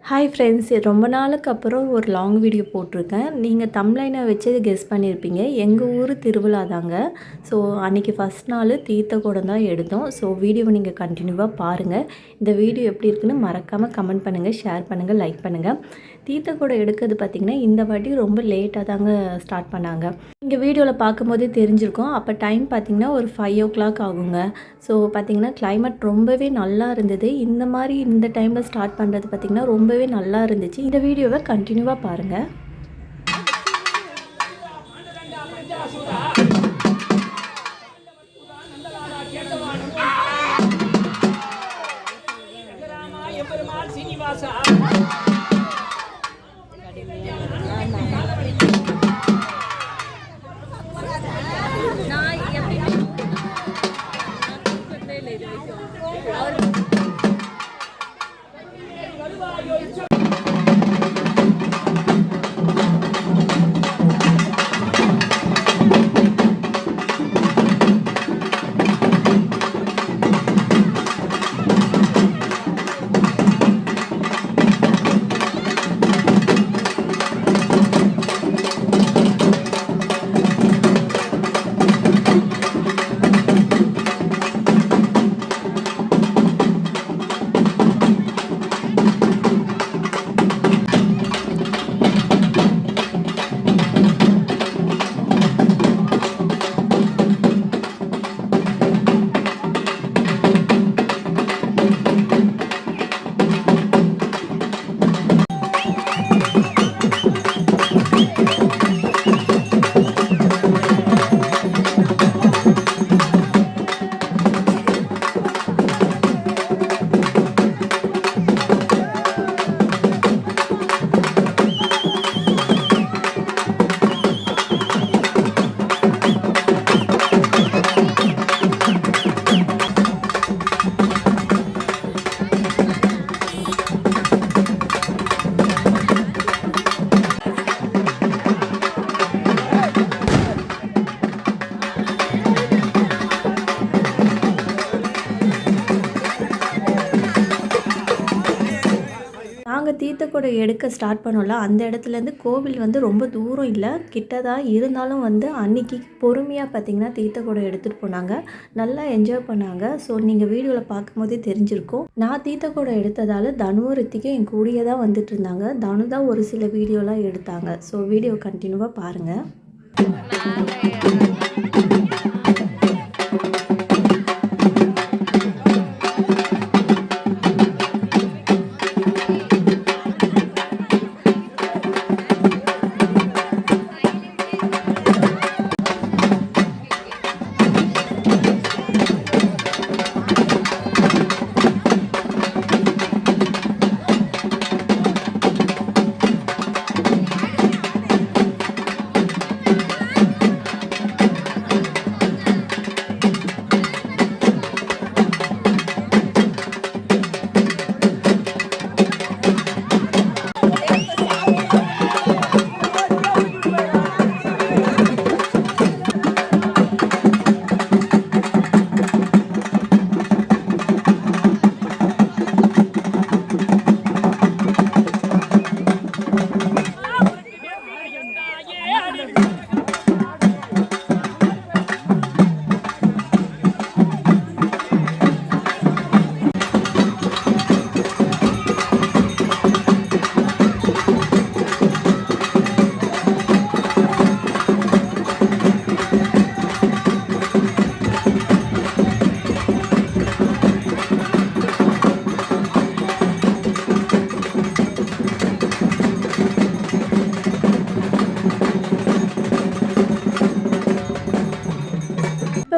Hi friends, ரொம்ப நாளுக்கு அப்புறம் ஒரு லாங் வீடியோ போட்டிருக்கேன். நீங்கள் தம்ப்லைனை வச்சு கெஸ் பண்ணியிருப்பீங்க. எங்கள் ஊர் திருவிழா தாங்க. ஸோ அன்றைக்கி ஃபஸ்ட் நாள் தீர்த்தக்குடம் தான் எடுத்தோம். ஸோ வீடியோவை நீங்கள் கண்டினியூவாக பாருங்கள். இந்த வீடியோ எப்படி இருக்குன்னு மறக்காமல் கமெண்ட் பண்ணுங்கள், ஷேர் பண்ணுங்கள், லைக் பண்ணுங்கள். தீர்த்தக்குடம் எடுக்கிறது பார்த்திங்கன்னா இந்த வாட்டி ரொம்ப லேட்டாக தாங்க ஸ்டார்ட் பண்ணாங்க. இங்கே வீடியோவில் பார்க்கும்போதே தெரிஞ்சிருக்கும். அப்போ டைம் பார்த்திங்கன்னா ஒரு 5 o'clock ஆகுங்க. ஸோ பார்த்திங்கன்னா கிளைமேட் ரொம்பவே நல்லா இருந்தது. இந்த டைமில் ஸ்டார்ட் பண்ணுறது பார்த்திங்கன்னா ரொம்பவே நல்லா இருந்துச்சு. இந்த வீடியோவை கண்டினியூவாக பாருங்கள். நாங்கள் தீர்த்தக்குடம் எடுக்க ஸ்டார்ட் பண்ணோம்ல, அந்த இடத்துலேருந்து கோவில் வந்து ரொம்ப தூரம் இல்லை, கிட்ட தான். இருந்தாலும் வந்து அன்றைக்கி பொறுமையாக பார்த்திங்கன்னா தீர்த்தக்குடம் எடுத்துகிட்டு போனாங்க. நல்லா என்ஜாய் பண்ணாங்க. ஸோ நீங்கள் வீடியோவில் பார்க்கும்போதே தெரிஞ்சிருக்கும். நான் தீர்த்தக்குடம் எடுத்ததால் தனுவும் ரித்திக்கும் என் கூடியே தான் வந்துட்டு இருந்தாங்க. தனு தான் ஒரு சில வீடியோலாம் எடுத்தாங்க. ஸோ வீடியோ கண்டினியூவாக பாருங்கள்.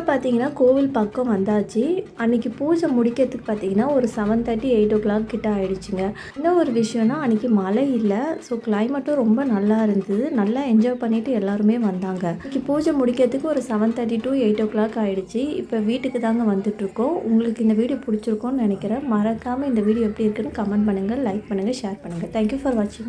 பார்த்தீங்கன்னா கோவில் பக்கம் வந்தாச்சு. அன்றைக்கி பூஜை முடிக்கிறதுக்கு பார்த்தீங்கன்னா ஒரு 7:30 8 o'clock கிட்ட ஆகிடுச்சிங்க. இன்னும் ஒரு விஷயம்னா அன்றைக்கி மழை இல்லை. ஸோ கிளைமேட்டும் ரொம்ப நல்லா இருந்தது. நல்லா என்ஜாய் பண்ணிவிட்டு எல்லாருமே வந்தாங்க. இன்றைக்கி பூஜை முடிக்கிறதுக்கு ஒரு 7:30 to 8 o'clock ஆகிடுச்சி. இப்போ வீட்டுக்கு தாங்க வந்துட்டுருக்கோம். உங்களுக்கு இந்த வீடியோ பிடிச்சிருக்கோன்னு நினைக்கிறேன். மறக்காமல் இந்த வீடியோ எப்படி இருக்குன்னு கமெண்ட் பண்ணுங்கள், லைக் பண்ணுங்கள், ஷேர் பண்ணுங்கள். தேங்க்யூ ஃபார் வாட்சிங்.